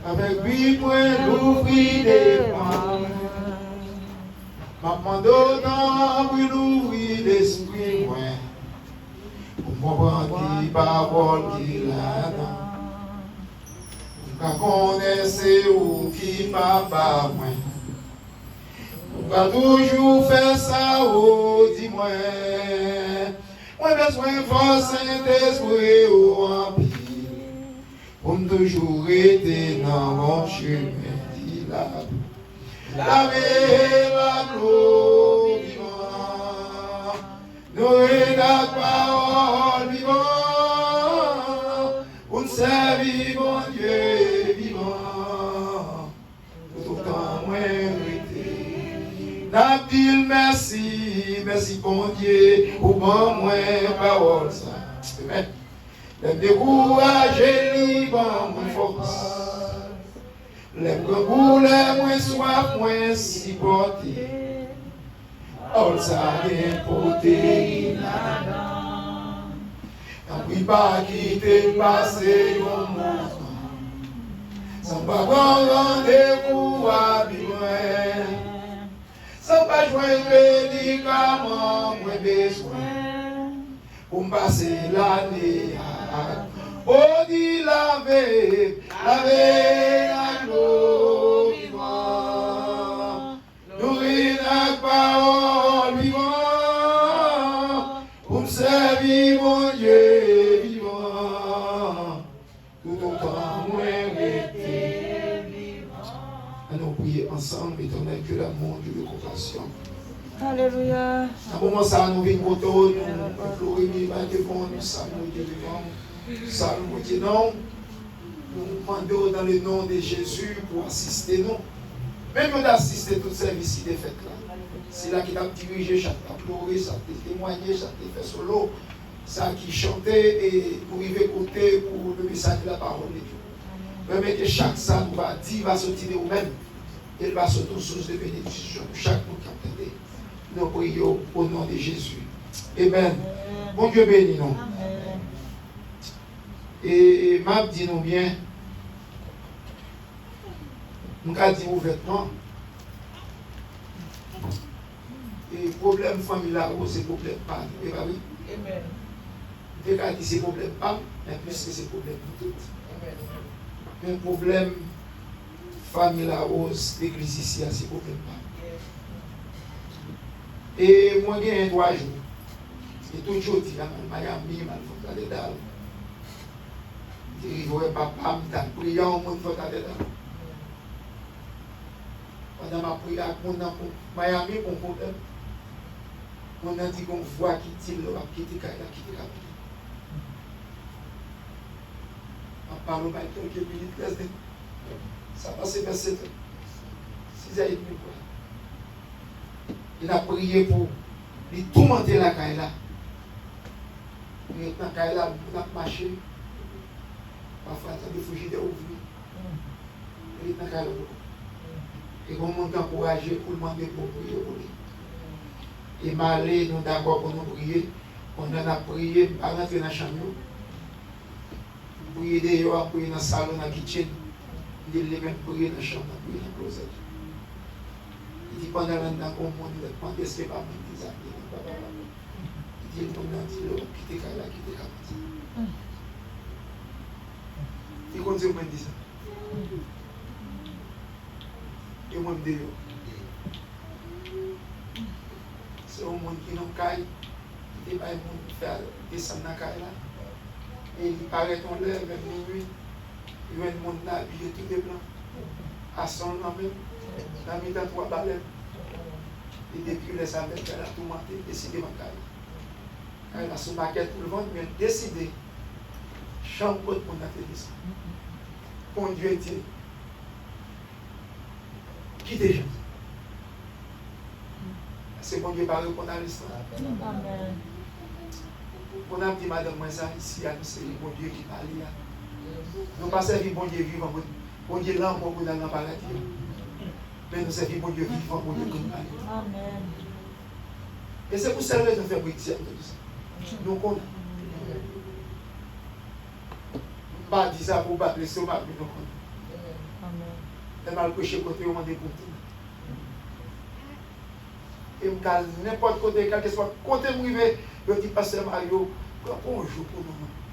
Avec lui, moi, l'ouvrir des mains. Ma mandonnant pour l'ouvrir l'esprit, moi. Pour comprendre qui parole qui là-dedans. Pour connaître où qui papa, moi. Pas toujours faire ça, oh, dis-moi. Moi, besoin de force Saint-Esprit ou en pile. Pour me toujours être dans mon chemin, dit la gloire vivant. Nous et la parole vivant. Pour nous servir, mon Dieu vivant. Tout le temps, moi, N'abdil merci, merci bon Dieu, pour bon moi parole ça. Amen. Les décourager, libre, mon force. Les grands les moins soif, moins si porté. All ça vient porter là-dedans. Quand oui pas quitter passer au monde. Sans pas rendez-vous à vivre. Sans pas joindre médicaments, moins besoin pour me passer l'année à dit laver la gloire vivant, nourrir la parole vivant, pour me servir mon Dieu vivant, tout autant moins rester vivant. Allons prier ensemble, éternel Dieu d'amour, Dieu de compassion. Alléluia. À un moment, ça nous vient contre nous, nous glorifions devant nous, saluons Dieu devant nous, saluons Dieu non. Nous demandons dans le nom de Jésus pour assister nous. Même nous d'assister tout service ici des fêtes là. C'est là qu'il a dirigé, chaque pleurer, ça a témoigné, ça a fait solo, ça qui chantait et pour y écouter pour le message de la parole de Dieu. Même que chaque ça nous va dire, va sortir de nous-mêmes. Il va sortir source de bénédiction pour chaque nous qui entendait. Nous prions au nom de Jésus. Amen. Bon Dieu béni nous. Et m'a dit nous bien, nous avons dit ouvertement, et problème familial, c'est problème pas. Et bah oui. Amen. Nous avons dit c'est problème pas, mais plus que c'est problème pour tout. Un problème familial, l'église ici, c'est problème pas. Et moi, j'ai 3 jours. Et toujours dit, à Miami, je vais aller là. Je dis, papa, je vais prier, je vais aller là. Pendant ma prière, je vais Miami, mon problème. On a dit qu'on voit qui tire, on va quitter Kaila, quitter Kaila. On parle de quelques minutes, ça passe vers 7 ans. 6h30. Il a prié pour lui tourmenter la Kaila. Il est dans la Kaila, il a marché. Parfois, il a fugir de ouvrir. Il est dans la Kaila. Et on m'a encouragé pour demander pour prier pour lui. Et m'a allé, nous d'accord pour nous prier. On en a prié, pas rentrer dans la chambre. Prier dehors, prier dans le salon, dans la kitchen. Il dit, même prier dans la chambre, prier dans le closet. Il dit, pendant l'année, on m'a demandé est-ce que pas mes amis. Il dit, on a dit, quittez Kaila, quittez Kaila. Il continue à me dire ça. Et moi, je me dis, c'est un monde qui n'a pas de il va faire descendre dans la Kaila. Et il paraît qu'on lève vers minuit. Il y a un monde habillé tout de blanc. À son nom même. Dans le milieu de 3 balais. Et depuis les années, elle a tout monté, décidé de Kaila. Elle a son maquette pour le monde, mais décidé. Chambre pour la télévision. Conduire Dieu. Qui déjà? C'est bon Dieu parle qu'on a l'histoire. Amen. On a dit, madame, moi, ça ici, c'est bon Dieu qui parle. Nous ne pas servir bon Dieu vivant, bon Dieu là, pour nous dans le paradis. Mais nous servir bon Dieu vivant, bon Dieu qui parle. Amen. Et c'est pour ça que nous faisons bruit de tout ça. Nous connaissons. pas dit ça pour battre l'estomac. Amen. Elle m'a prêché côté au monde pour tout. Et je calme n'importe côté, quel que soit côté où je vais, je dis pasteur Mario, bonjour pour nous,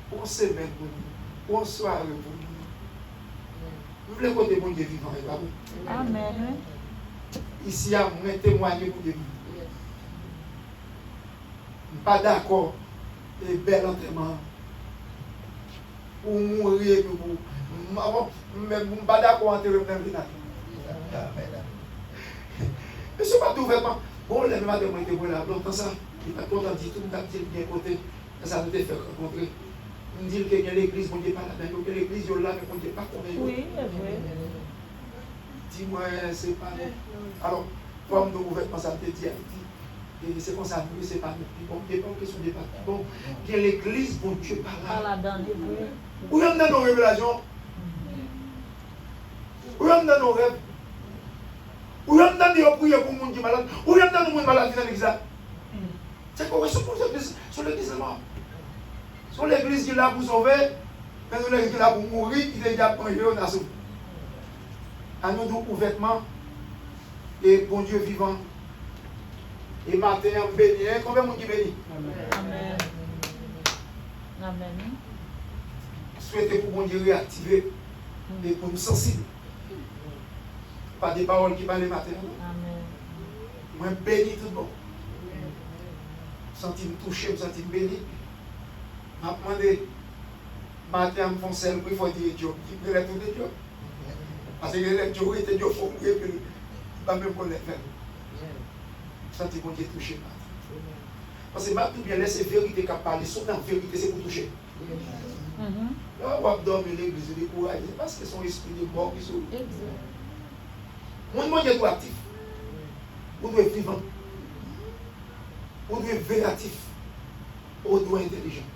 bon semaine pour nous, bonsoir pour nous. Vous voulez côté bon Dieu vivant, et pas vous. Amen. Ici, à moi témoigner pour Dieu vivant. Je ne suis pas d'accord. Et bel enterrement. Pour mourir, pour vous. Je ne suis pas d'accord enterrer même vinaigre. Mais ce n'est pas tout vraiment. Bon, les mains de moi étaient là, longtemps ça. Il n'est pas content de dire tout, il a dit bien côté. Ça nous a fait rencontrer. On dit que l'église, on ne dit pas là-dedans, que l'église, il y a là, mais on ne dit pas combien. Oui, c'est vrai. Dis-moi, c'est pas nous. Alors, comme nous ouvertement, ça te dit, et c'est comme ça, nous, c'est pas nous. Bon, il n'y a pas de question de pas. Bon, que l'église, bon Dieu, pas là. Pas là-dedans, oui. Où est-ce dans nos révélations? Où est-ce dans nos rêves? Où est-ce dans nos prières pour les gens qui sont malades? Où est-ce dans nos gens malades dans l'église? C'est quoi? C'est sur l'église là. Sur l'église qui est là pour sauver, mais sur l'église qui est là pour mourir, qui est déjà prêché au nation. À nous donc ouvertement, et bon Dieu vivant. Et matin, on bénit. Combien de monde qui bénit? Amen. Amen. Souhaitez pour bon Dieu réactiver et pour nous sensibles. Pas des paroles qui parlent le matin. Amen. Moi, béni tout le monde. Senti me toucher, me senti me béni. Je me demandé, matin, je me fais celle, il faut dire Dieu. Je me tout de Dieu. Parce que les Dieu étaient Dieu, il faut prier, puis il va même connaître. Senti bon Dieu toucher. Parce que tout bien laisser vérité qu'à parler, son vérité, c'est pour toucher. Là, on va dormir l'église, décourager, parce que son esprit est mort qui s'ouvre. Mon monde est actif. Vous devez être vivant. Vous devez être vératif. Vous devez être intelligent.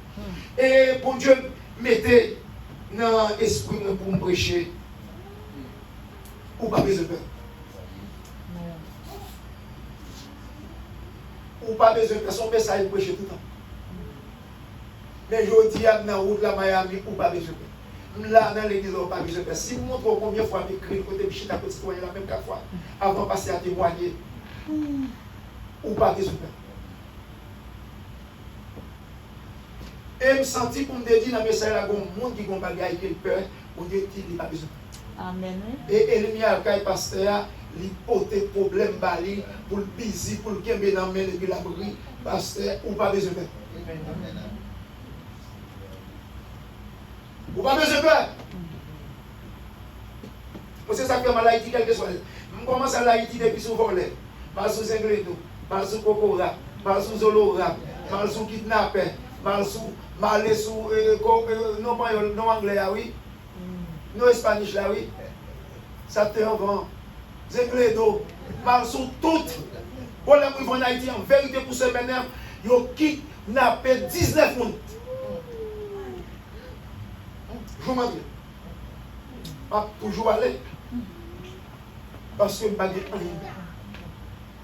Et bon Dieu, mettez dans l'esprit pour me prêcher. Ou pas besoin de peur. Ou pas besoin de faire son message prêcher tout le temps. Mais je dis à la route de Miami, ou pas besoin de faire. Là, dans l'église, on pas besoin de faire. Si vous montrez combien de fois j'écris le côté de Chita, côté citoyen, la même 4 fois, avant de passer à témoigner, ou pas besoin de faire. Et je me sens pour me dire dans le message, il y a un monde qui a un bagage qui a peur, on dit qu'il n'a pas besoin. Amen. Et il y a un pasteur, il porte des problèmes pour le busy, pour le kembe dans le main et la brie, pasteur, ou pas besoin de faire. Ou pas besoin de faire. C'est ça que je Haïti, quel que soit. Je commence à l'Haïti depuis sous volet, mal sous Zengledo, mal sous Kokora, mal sous Zolora, mal sous kidnappé, mal sous non anglais, oui, non espagnol, là, oui. Ça te rend Zengledo, mal sous tout. Pour les gens en Haïti, en vérité, pour ce maintenant, ils ont kidnappé 19 personnes. Je vous dis, je vais toujours aller. Parce que je ne vais pas dire rien.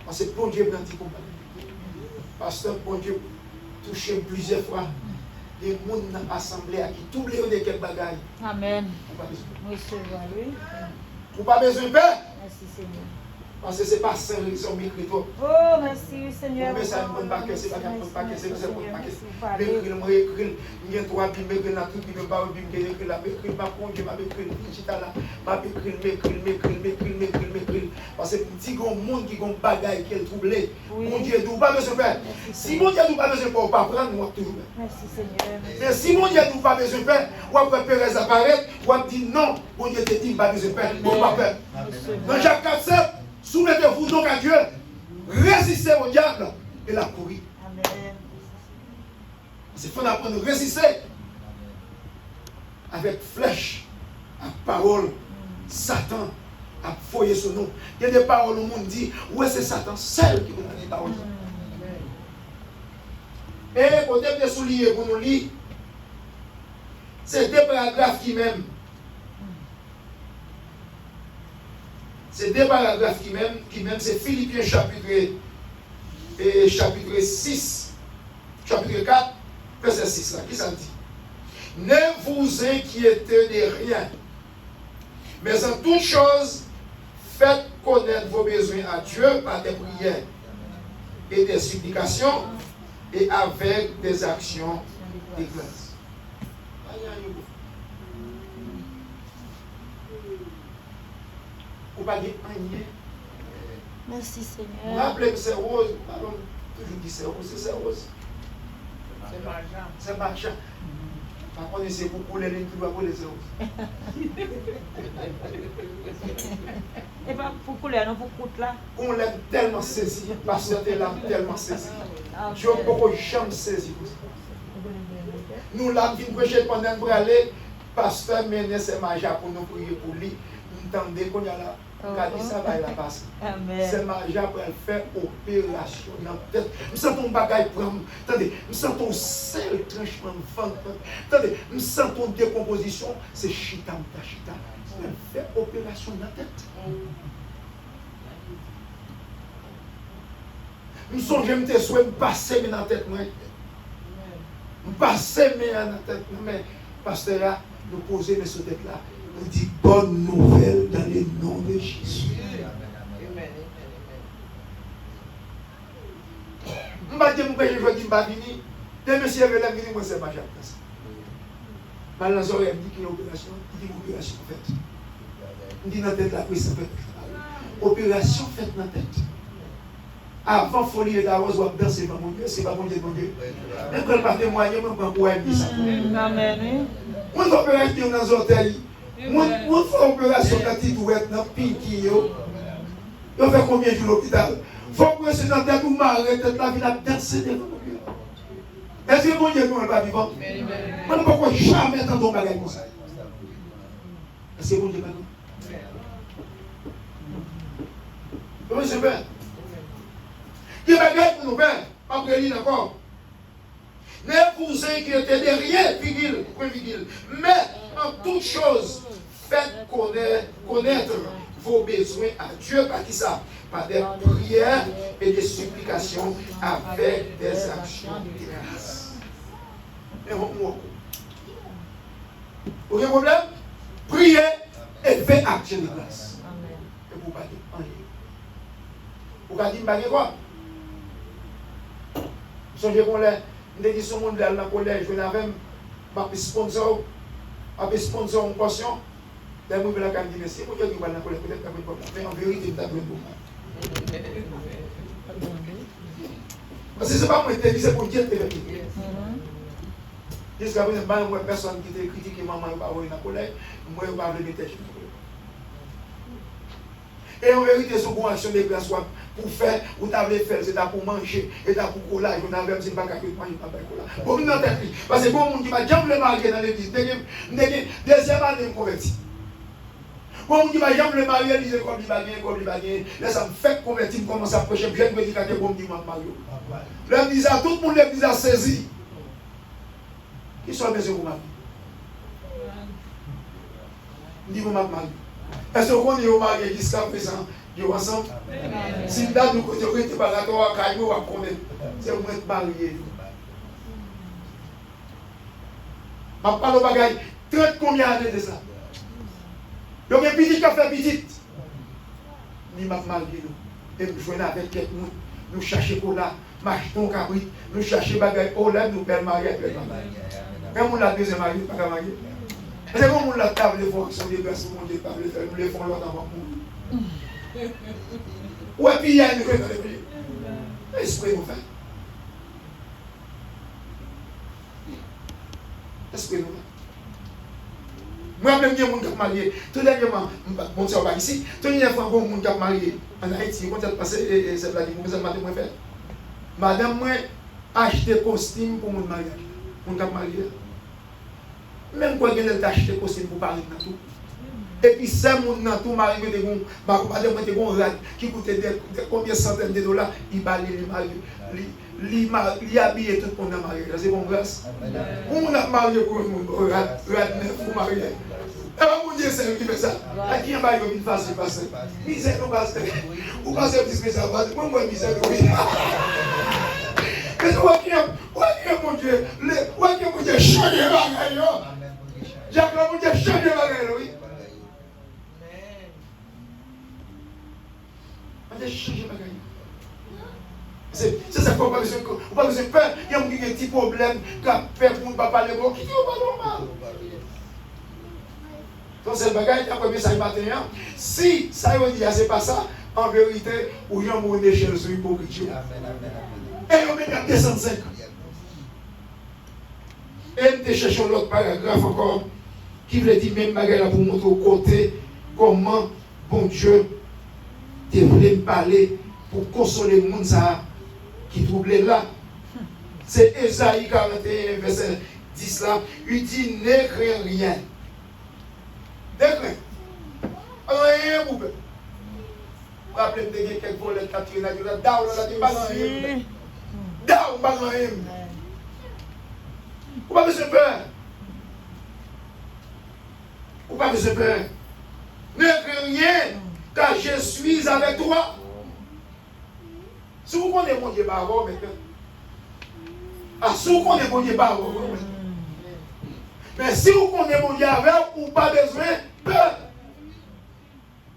Parce que bon Dieu m'a dit qu'on va dire. Parce que bon Dieu touché plusieurs fois des gens dans l'assemblée à qui tout le monde de quel bagaille. Amen. Vous Oui. pas besoin de paix. Merci Seigneur. Parce que ce n'est pas saint qui sont écrits. Oh, merci Seigneur. Mais ça ne peut pas casser, pas casser, ça ne peut pas casser. M'écrire, moi écrire, il y a trois bim, m'écrire dans tout, bim, pas bim, m'écrire là, m'écrire, ma conduite, m'écrire, digital là, m'écrire. Parce que si il y a un monde qui a un bagaille qui est troublé, mon Dieu ne pas besoin de faire. Si mon Dieu ne pas besoin de faire, on va prendre, moi toujours. Merci Seigneur. Mais si mon Dieu ne pas besoin de faire, on va préparer apparaître, on va dire non, mon Dieu te dit pas besoin de faire, on va faire. Dans Jacques 4, soumettez-vous donc à Dieu, résistez au diable et la courir. Amen. C'est faut apprendre à résister avec flèche, à parole, Satan, à foyer son nom. Il y a des paroles où le monde dit, ouais c'est Satan, celle qui vous donne les paroles. Et quand on est souligné pour nous lire, c'est deux paragraphes qui m'aiment. C'est deux paragraphes qui m'aiment, c'est Philippiens chapitre 6, chapitre 4, verset 6 là. Qui ça dit? Ne vous inquiétez de rien. Mais en toute chose, faites connaître vos besoins à Dieu par des prières et des supplications et avec des actions de grâce. Vous ne pouvez pas dire. Merci Seigneur. Rappelez que c'est rose. Pardon, toujours dit c'est rose. C'est rose. C'est marchand. Par contre, c'est pour couler les qui va couler c'est rose. Et pas pour couler, non pour coûte là. On l'a tellement saisi. Pasteur l'a tellement saisi. Ah, Je ne peux pas jamais saisir. Nous l'avons vu prêcher pendant pour aller. Pasteur menait ses majas pour nous prier pour lui. Nous entendons qu'on y a là. Regardez ça va la passe. C'est maja pour faire opération dans la tête. Nous sentons un bagage prendre. Attendez, nous sentons un seul tranchement de ventre. Attendez, nous sentons une décomposition. C'est chita. Elle fait opération dans la tête. Nous sommes, je me souhaite passer dans la tête. Passer dans la tête. Mais, pasteur là, nous poser sur tête là. On dit bonne nouvelle dans le nom de Jésus. Je ne vais pas dire que je vais dire que je vais monsieur veut la venir, moi c'est ma chance. Maintenant, je vais dire qu'il y a une opération. Il dit opération faite. Il dit dans la tête la prise faite. Opération faite dans la tête. Avant folie et d'avance, on va danser par mon Dieu. C'est pas mon Dieu, mon Dieu. Même quand je parle de moyens, je ne peux pas dire ça. Amen. Moi, je peux rester dans les hôtels. Moi, je fais opération quand tu dois être dans le pinky. Je fais combien de jours à l'hôpital? Il faut que je dans tête ou marrer, tête la vie, la danser devant mon Dieu. Est-ce que mon Dieu ne pas vivant? Moi, je ne peux pas jamais entendre un bagage comme ça. Est-ce que mon Dieu pas vivant? Comment je fais? Il y a des bagages pour nous faire. Pas pour lui encore. Ne vous inquiétez de rien, virgule. Mais en toute chose, faites connaître vos besoins à Dieu par qui ça? Par des prières et des supplications avec des actions de grâce. Mais vous avez un problème? Priez et faites action de grâce. Et vous ne pouvez pas dire rien. Vous ne pouvez pas dire quoi? Vous savez qu'on l'a. Je dis son monde dans le collège, je n'avais pas sponsor une portion. Je me suis dit, merci, je vais dans le collège, peut-être qu'il y a un problème. Mais en vérité, je n'ai pas de parce que ce n'est pas moi qui te dis, c'est pour Dieu qui te dit. Jusqu'à présent, il y a personne qui te critique, maman, je ne vais pas dans le collège, moi, je ne vais pas venir te chercher. Et en vérité, c'est une action de grâce pour faire, ou t'avais fait, c'est pour manger, et pour collage, on avait un pas qu'à manger, pas collage. Pour nous, parce que bon monde qui va jamais le marier dans l'église, deuxième année, me converti. Bon monde qui va jamais le marier, il dit comme il va gagner, là ça me fait convertir, commence à prêcher, je me dis quand bon dit Mario. L'église a tout le monde l'église a saisi. Qui sont les vous marier? Dis vous marier. Est-ce qu'on est au marié jusqu'à présent? Nous ensemble. Si nous avons côté de Balatoire, Caillou, on va connaître. C'est vous être marié. Je parle de bagaille. 30 combien d'années de ça? Donc, il y a petit qui a fait petit. Nous m'a marié. Et nous jouons avec quelqu'un. Nous cherchons pour là. Machetons cabrit. Nous cherchons bagaille. Oh là, nous perdons marié. Quand on l'a deuxième marié, pas marié. C'est comme on l'a table de fonction des personnes, on dit table de faire, nous les font l'autre avant pour. Ouais, puis il y a une raison de prier. Esprit nous fait. Esprit nous fait. Moi-même, il y a un monde qui est marié. Tout dernièrement, mon soeur va ici. Tout dernièrement, il y a un monde qui est marié. En Haïti, quand elle passe, c'est la vie, moi, faire. Madame, moi, acheter costume pour mon mariage. Mon qui est marié. Même quand elle a acheté des costumes pour parler de tout. Et puis, ça, mon dans tout mari, qui coûtait combien de centaines de dollars, il va il habille tout le monde dans le mariage. C'est bon, grâce. On a marié pour le monde, pour marier. Et mon Dieu, c'est lui qui fait ça. À qui on va y aller facile, passer. Misère, on va se faire. Ou passer un petit peu ça, moi, moi, misère, oui. Mais tu vois qui que mon Dieu, ouais que mon Dieu change les bagages. Jacques, mon Dieu change les bagages, oui. Mon Dieu change les bagages. C'est ça qu'on pas besoin de peur. Il y a un petit problème qui a fait pour ne pas parler bon, qui dit pas normal. Donc c'est le bagage qui a premier ça matin. Si ça veut dire c'est pas ça, en vérité, ou j'en mon échelle sur l'hypocrisie. Et on met à 205. Et nous cherchons l'autre paragraphe encore qui veut dire même bagage pour montrer au côté comment bon Dieu devrait me parler pour consoler le monde ça qui troublait là. C'est Ésaïe 41, verset 10 là. Il dit ne crains rien. Ne crains. Rien, vous pouvez. Vous rappelez de quelques volets qui ont tiré la gueule. D'ailleurs, on a dit pas rien. D'ailleurs, on pas rien. Vous n'avez pas besoin de peur. Vous n'avez pas besoin de peur. Ne crains rien, car je suis avec toi. Si vous connaissez mon Dieu, pas avant maintenant. Ah, si vous connaissez mon Dieu, pas avant maintenant. Mais si vous connaissez mon Dieu avec, vous n'avez pas besoin de peur.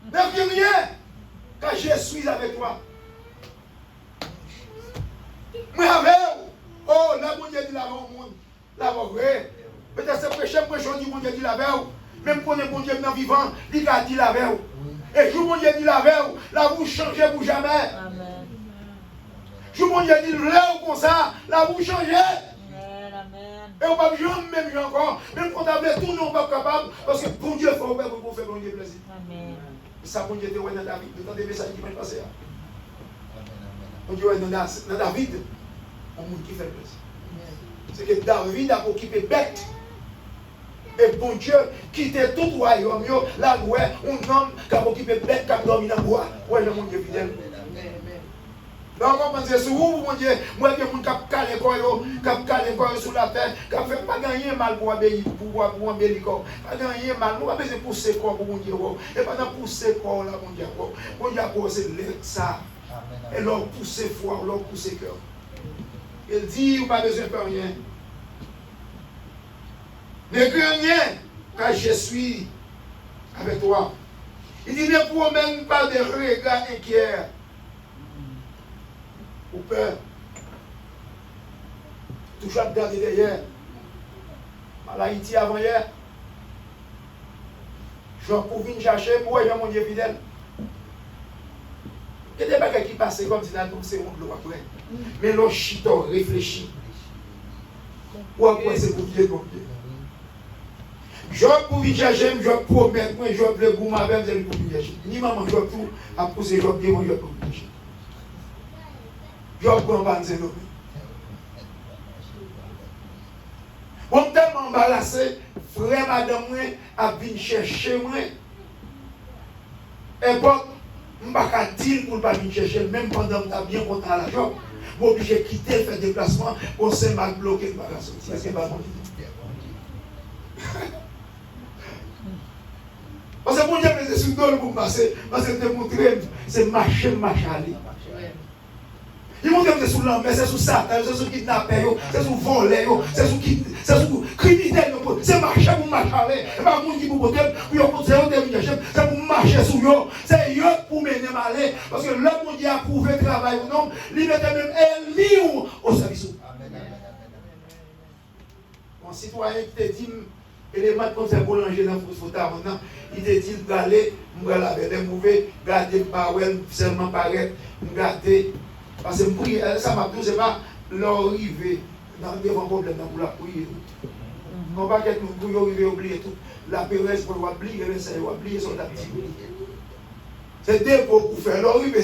Ne crains rien, car je suis avec toi. Moi avec vous. Oh, là, mon Dieu dit là au monde. Là, vrai. Peut-être c'est prêché, moi je dis mon Dieu dit la veille. Même quand on est bon Dieu dans vivant, il a dit la veille. Et je mon Dieu dit la veille, là vous changez pour jamais. Amen. Je mon Dieu dit là comme ça, là vous changez. Amen. Et on va jamais même encore. Même quand on a tout, nous on va pas capable. Parce que bon Dieu fait pour faire bon Dieu plaisir. Amen. Ça bon Dieu te voit dans David, dans des messages qui vont passer. Bon Dieu dans David, on monde qui fait plaisir. C'est que David a occupé bête. Et bon Dieu quittait tout royaume, là où un homme qui a occupé bête, qui a dormi dans le bois. Ouais, le monde est fidèle. Donc, on pense sur vous, mon Dieu, moi, je suis calé sur la terre, qui ne fait pas gagner mal pour obéir, pour embellir. Pas gagner mal, nous ne pouvons pas pousser corps pour mon Dieu. Et pas pousser corps là, mon Dieu. Mon Dieu, c'est ça. Et leur pousser foi, leur pousser cœur. Il dit, vous n'avez pas besoin de rien. Ne crains rien, car je suis avec toi. Il dit, ne promène pas de regards inquiets ou peur. Toujours regarder derrière. À Haïti avant hier, je vais chercher, moi, j'ai mon Dieu fidèle. Il y a des bagages qui passent comme si c'est un de après. Mais l'on chito réfléchit. Ou après c'est pour Dieu comme Dieu. Je vais chercher, je vais promettre, je vais le goût avec vous pour chercher. Ni maman, je vais tout à pousser, je vais dire, je vais pour chercher. Je vais prendre un zéro. On est tellement embarrassé, frère, madame, a venir chercher moi. Et bon, je ne vais pas dire pour ne pas venir chercher, même pendant que je suis bien content à la job. Je suis obligé de quitter, faire déplacement, pour se mal bloquer, je ne vais pas sortir. C'est pas bon. Parce que mon Dieu me dit sur le dos pour passer, parce que je te montre, c'est marcher, aller. Il montre que c'est sous l'homme, c'est sous Satan, c'est sous kidnappeur, c'est sous voler, c'est sous criminel, c'est marcher pour marcher aller. Et pas mon qui pour côté, c'est pour marcher sous eux, c'est eux pour mener aller. Parce que l'homme mon Dieu a prouvé le travail ou non, il mettait même Élie au service. Mon citoyen qui te dit, élément de faire boulanger dans le fouta maintenant, il te dit d'aller, me laver les mauvais, garder le parole, seulement paraître, garder. Parce que ça m'a dit, c'est pas l'arrivée devant un problème pour la prière. On va pas nous arriver à oublier tout. La péresse pour oublier, c'est oublier son activité. C'est des pour faire l'arrivée,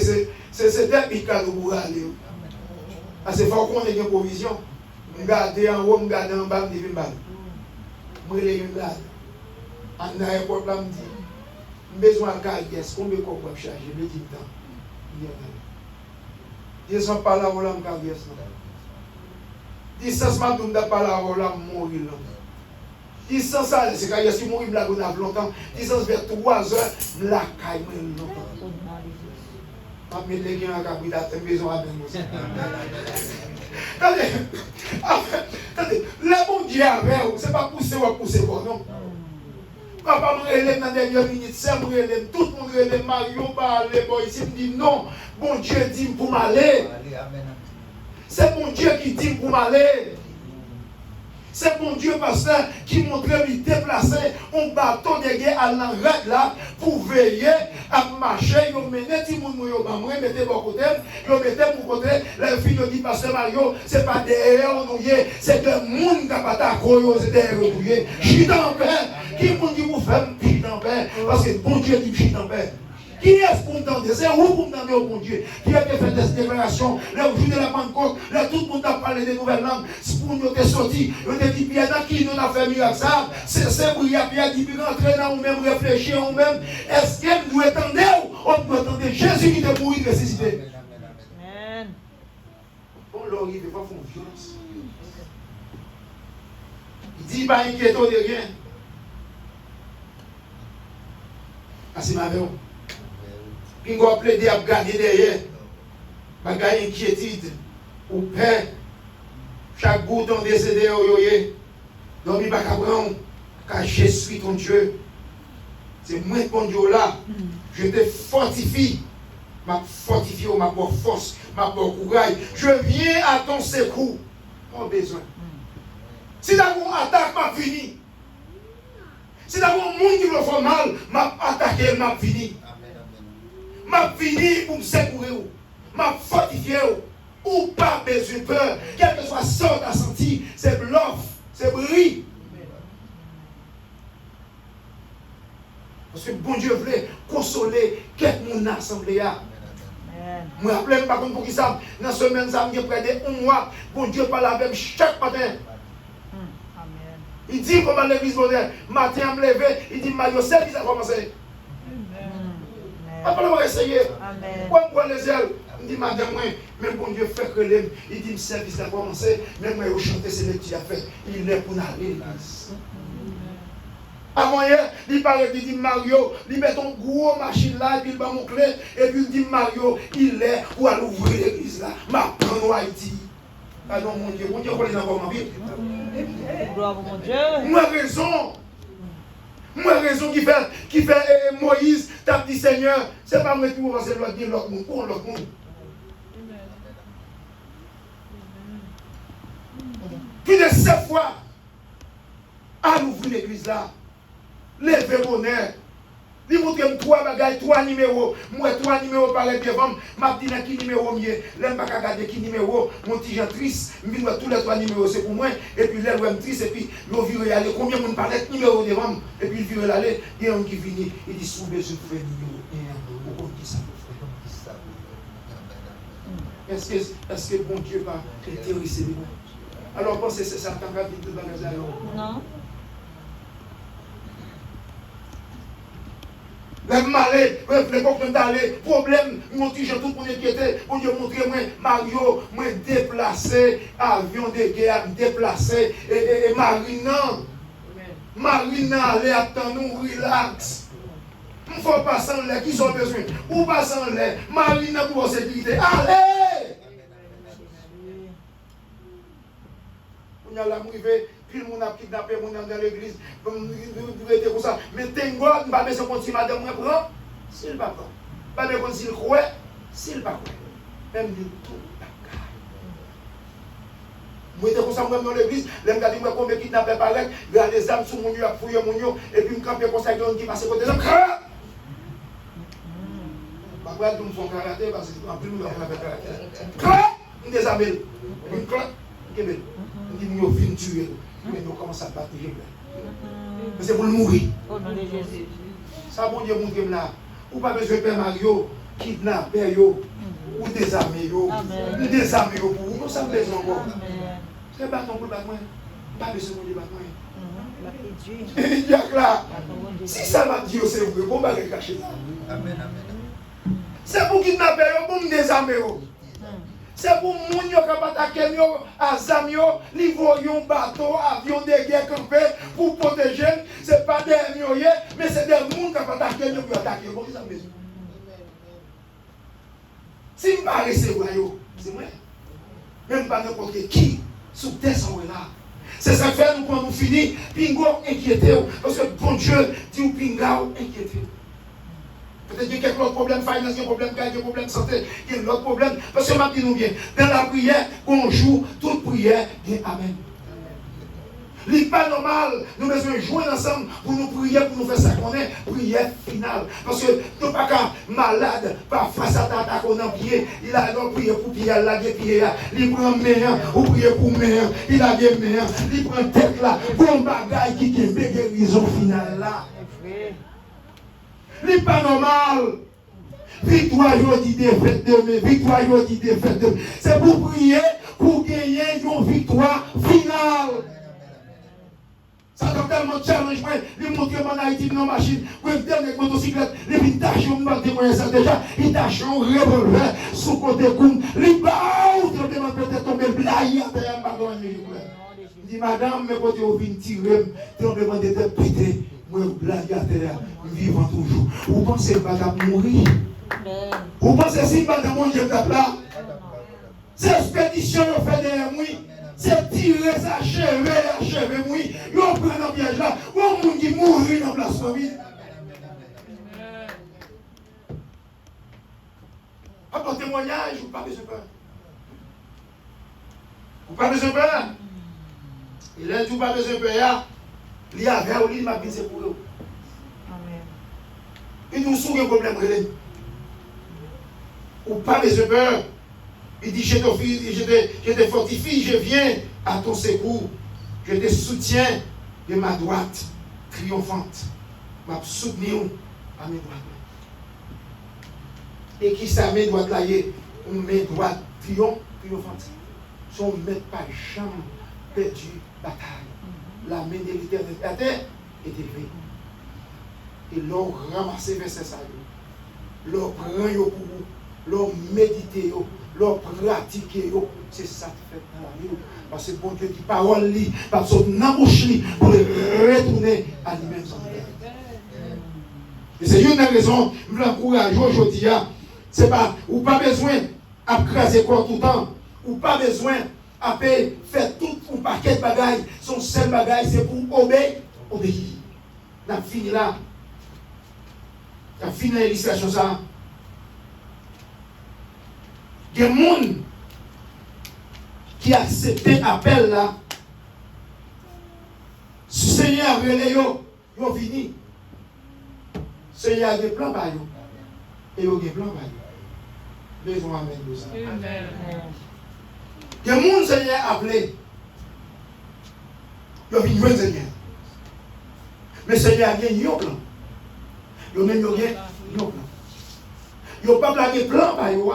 c'est des picards pour aller. Parce qu'il faut qu'on ait une provision. Garder en haut, garder en bas, je vais mal. Moi, je vais garder. En aéroport, je me dis, besoin de carrière, combien de quoi je charge, je me dis, ils sont pas là où l'homme carrière. Distance m'a donné pas là où l'homme mourir. Distance ça, c'est carrière qui mourir là longtemps. Distance vers 3 heures, la caille longtemps. Ma mets les gens à Gabriel à ta maison avec nous. Attendez, le bon Dieu avec vous, ce n'est pas pousser ou pousser vous, non. Papa, nous relève dans la dernière minute, c'est nous relève, tout le monde relève, Mario parle, bon, ici, me dit non, bon Dieu dit pour m'aller. C'est bon Dieu qui dit pour m'aller. C'est bon Dieu, pasteur, qui montrait lui déplacer un bateau de guerre à l'envers là pour veiller à marcher. Ils mettaient tout le monde, ils mettaient mon côté, ils mettaient mon côté. Les filles dit, pasteur Mario, ce n'est pas derrière nous, c'est que le monde qui n'a pas d'accord, c'est derrière nous. Je suis en paix. Qui vous dit vous faites, je suis en paix. Parce que bon Dieu dit, je suis en paix. Qui est-ce pour me tenter? C'est vous pour me tenter au bon Dieu. Qui a fait des déclarations? Le jour de la Pentecôte, tout le monde a parlé des nouvelles langues. C'est pour nous être sortis. On a dit, Pierre, qui nous a fait miracle ça? C'est pour Pierre dit, rentrer dans nous-mêmes, réfléchir en nous-mêmes. Est-ce que nous attendons? On doit attendre Jésus qui est mourir, ressuscité. Amen. Bon, là, il ne va pas faire violence. Il dit, pas inquiéter de rien. Ah, c'est ma vie. Puis on va plaider à gagner derrière. Bagaille inquiétude. Ou paix. Chaque goutte on décédé au yoye. Donc il va prendre. Car je suis ton Dieu. C'est moi ton Dieu là. Je te fortifie. Ma fortifie ma propre force. Ma propre courage. Je viens à ton secours. Pas besoin. Si d'abord attaque m'a fini. Si d'abord un monde qui me fait mal, m'a attaqué, m'a fini. M'a fini pour me secourir. M'a fortifié. Ou pas besoin de peur. Quel que soit ce que tu as senti, c'est bluff, c'est bris. Parce que bon Dieu voulait consoler quelqu'un mon assemblée. Moi, je ne sais pas pour qui ça. Dans ce semaine, ça me près de 1 mois. Bon Dieu parle avec chaque matin. Il dit comment l'église moderne, matin me lever, il dit Mario, c'est qui ça a commencé. Après on va essayer. Quand on voit les ailes, il dit madame, même bon Dieu fait que l'aime, il dit le service a commencé, même moi je chanter c'est le petit a fait, il est pour aller à l'église. Avant hier, il paraît qu'il dit Mario, il met ton gros machine là, et puis il va mon clé, et puis il dit Mario, il est pour aller ouvrir l'église là, ma prendre Haïti. Ah non mon Dieu, connaît encore ma vie. Moi raison. Moi raison qui fait Moïse, t'as dit Seigneur, c'est pas moi qui vous pensez l'autre dire l'autre monde, pour l'autre monde. Plus de 7 fois, à l'ouvrir l'église là, levez bonheur. Il montre 3 bagages, 3 numéros. Moi, 3 numéros par les devant. Je dis qui numéro mieux. Là, je ne vais pas regarder qui numéro. Mon petit Jean triste. Je dis tous les 3 numéros, c'est pour moi. Et puis là, je suis triste. Et puis, je vire aller. Combien de parler de numéro devant? Et puis, il vire aller. Il y a un qui finit. Il dit sous besoin de faire numéro 1. Pourquoi qui ça peut faire? Est-ce que bon Dieu va terroriser les gens? Alors, pensez que c'est ça qui va vite dans les aéros? Non. Les malais, les copains d'aller, problème, mon petit tout le monde inquiété, pour Dieu montrer moi, Mario, moi déplacé, avion de guerre, déplacé, et Marine, non. Marine, allez, attends-nous, relax. Il ne faut pas s'en l'air, qui sont besoin. Ou pas s'en l'air, Marine pour la sécurité, allez! On a la mouvée. Puis le monde a kidnappé mon dans l'église, vous êtes comme ça. Mais Tengo, je ne vais pas besoin de madame, je prends. S'il ne va pas besoin s'il croit, s'il ne va pas. Même du tout, d'accord. Moi, j'étais comme ça, moi, dans l'église, je me dis, moi, combien de kidnappés par là, il y a des âmes sur mon lieu, à fouiller mon lieu, et puis je me campe comme ça, qui passe côté de l'homme. Pourquoi nous faisons karaté? Parce qu'en plus, nous avons fait karaté. Nous désarmons. Une claque, nous dit, nous venons tuer. Mais nous commençons à battre les gens. C'est pour le mourir. Au nom de Jésus. Ça, bon Dieu, montre là. Ou pas besoin de Père Mario, kidnapper, ou désarmer, ou désarmer pour vous. Nous sommes besoin encore. C'est bâton pour le bâton. Pas besoin de bâton. Il y a là. Si ça va dire, c'est vrai, on va le cacher. C'est pour kidnapper, pour me désarmer. C'est pour les gens qui ont attaqué les un bateau, avion de guerre campé pour protéger. Ce n'est pas des gens, mais c'est des gens qui ont attaqué les gens. Si je ne pas recevoir, c'est vrai. Même pas n'importe qui, sous terre sans là. C'est ça que fait nous quand nous finissons, pingo inquiété. Parce que bon Dieu dit au pingo inquiété. Peut-être qu'il y a quelques autres problèmes financiers, problèmes cardiaques, problèmes santé, il y a d'autres problèmes. Parce que je dis nous bien, dans la prière, qu'on joue, toute prière, dit Amen. Ce n'est pas normal, nous devons jouer ensemble pour nous prier, pour nous faire ça qu'on est, prière finale. Parce que nous ne sommes pas malade, pas face à ta qu'on a pied, il a prié pour pied, il a des pieds, il prend main, ou prier pour main, il a des mains, il prend tête là, pour un bagage qui est une guérison finale là. Ce n'est pas normal. Victoire, je dis défaite demain, victoire, je dis défaite demain. C'est pour prier, pour gagner une victoire finale. Ça a tellement challenge, il montre que mon Haïti dans machine, pour une dernière motocyclette, il tâche un témoin ça déjà, il tâche un revolver sous côté comme, il baou, il demande peut-être tomber blaye à terre, il dit madame, mes côtés au vin tirer, tremblement de tête pété, moi blague à terre, vivant toujours. Vous pensez pas qu'à mourir? Vous pensez si pas de mon Dieu là? C'est expédition fait derrière moi. C'est tirer ça, achever, oui. Ils ont pris dans le piège là. Ou un monde qui mourit dans la place de vie. À ton témoignage, vous pas besoin de peur. Vous pas besoin de peur. Il est tout pas besoin de peur. Il y a vers lui, il m'a dit c'est pour eux. Il nous sourit un problème. Ou pas besoin de peur. Il dit, je te fortifie, je viens à ton secours. Je te soutiens de ma droite triomphante. Ma soutenir à mes droites. Et qui sa main droite là, une main droite triomphante. Son maître pas jamais perdu bataille. La main de l'Éternel à terre est élevée. Et l'on ramasse verset ça. L'on prend pour vous. L'on médite. L'on pratique, c'est ça qui fait dans la vie. Parce que bon Dieu qui parole, parce que dans la bouche, pour retourner à lui-même sans peur. Et c'est une des raisons, je vous encourage aujourd'hui, c'est pas, ou pas besoin d'apcraser quoi tout le temps, ou pas besoin de faire tout un paquet de bagailles. Son seul bagaille, c'est pour obéir. On a fini là. On a fini l'illustration ça. Il y a des gens qui acceptent l'appel là. Seigneur a relé yo, yo fini. Seigneur a des plans par yo. Et yo des plans par yo. Besoin amen de ça. Il y a des gens Seigneur a appelé. Yo fini jouer Seigneur. Mais Seigneur a gagné un plan. Yo même yo gagné un plan. Yo pas plagué plan par yo.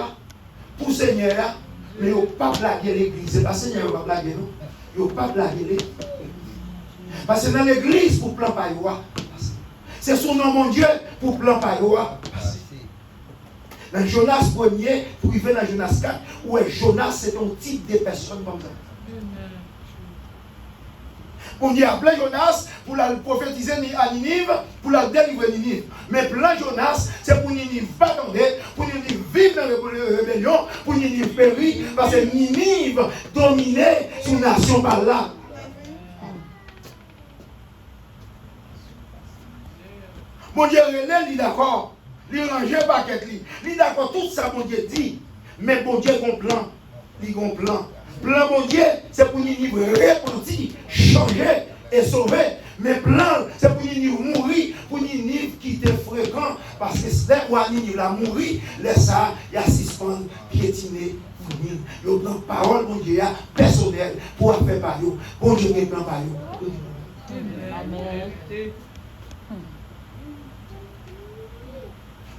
Pour le Seigneur, mais il ne faut pas blaguer l'église. Ce n'est pas le Seigneur qui va blaguer, non. Il ne faut pas blaguer l'église. Parce que dans l'église, pour plan par c'est son nom, mon Dieu, pour plan par dans Jonas 1er, pour qu'il vienne dans Jonas 4, où Jonas, c'est un type de personne comme ça. On dit appelé Jonas pour la prophétiser à Ninive, pour la délivrer Ninive. Mais plan Jonas, c'est pour Ninive pas tomber, pour Ninive vivre dans la rébellion, pour Ninive périr, parce que Ninive dominait sur la nation par là. Mon Dieu, il est d'accord. Il range pas quelque chose. Il est d'accord, tout ça, mon Dieu dit. Mais mon Dieu, il a un plan. Il a un plan. Plan, mon Dieu, c'est pour Ninive repentir, changer et sauver. Mais plan, c'est pour Ninive mourir, pour Ninive quitter fréquent. Parce que c'est là où Ninive a mouru, laisse ça, il y a suspendre, piétiner. Il y a une parole, mon Dieu, personnelle, pour faire par eux. Bon Dieu, il y a un plan par eux. Amen.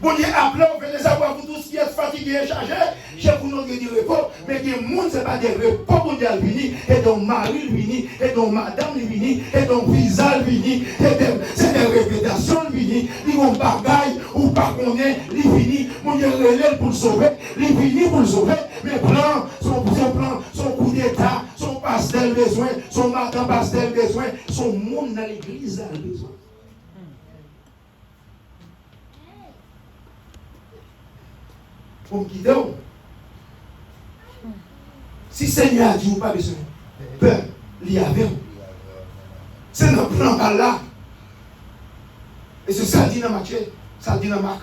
Bon Dieu, appelez, on fait des savoir pour tous qui êtes fatigués et chargés. J'ai pour nous dire repos, mais que le monde, ce n'est pas des repos pour Dieu vini, et ton mari vini, et ton madame vini, et ton visage vini, c'est des répétations vini, ils vont bagaille ou pas qu'on est, ils vini, mon Dieu relève pour le sauver, ils vini pour le sauver, mais plan, son coup d'état, son pastel besoin, son matin pastel besoin, son monde dans l'église a besoin. Pour me quitter, Si Seigneur a dit ou pas besoin, peur, il y avait. C'est un plan par là. Et c'est ça dit dans Matthieu, ça dit dans Marc.